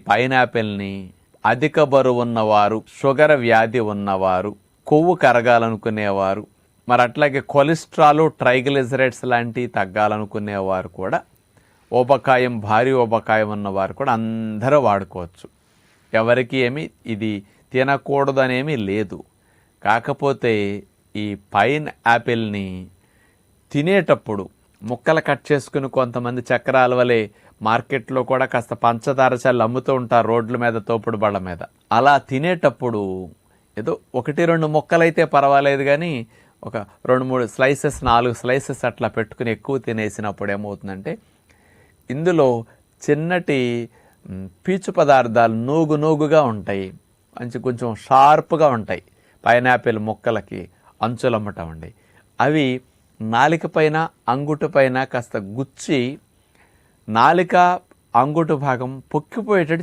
పైనాపిల్ని అధిక బరువు ఉన్నవారు, షుగర్ వ్యాధి ఉన్నవారు, కొవ్వు కరగాలనుకునేవారు, మరి అట్లాగే కొలెస్ట్రాల్, ట్రైగ్లిజరైడ్స్ లాంటివి తగ్గాలనుకునేవారు కూడా, ఊబకాయం, భారీ ఊబకాయం ఉన్నవారు కూడా అందరూ వాడుకోవచ్చు. ఎవరికి ఏమి ఇది తినకూడదనేమీ లేదు. కాకపోతే ఈ పైన్ యాపిల్ని తినేటప్పుడు ముక్కలు కట్ చేసుకుని కొంతమంది చక్రాల వలె మార్కెట్లో కూడా కాస్త పంచదార చల్లి అమ్ముతూ ఉంటారు రోడ్ల మీద, తోపుడు బళ్ళ మీద. అలా తినేటప్పుడు ఏదో 1-2 ముక్కలైతే పర్వాలేదు, కానీ ఒక 2-3 స్లైసెస్, 4 స్లైసెస్ అట్లా పెట్టుకుని ఎక్కువ తినేసినప్పుడు ఏమవుతుందంటే ఇందులో చిన్నటి పీచు పదార్థాలు నూగుగా ఉంటాయి, కొంచెం షార్ప్గా ఉంటాయి. పైనాపిల్ ముక్కలకి అంచులమ్మటం అండి. అవి నాలిక పైన, అంగుటు పైన కాస్త గుచ్చి నాలిక, అంగుటు భాగం పొక్కిపోయేటట్టు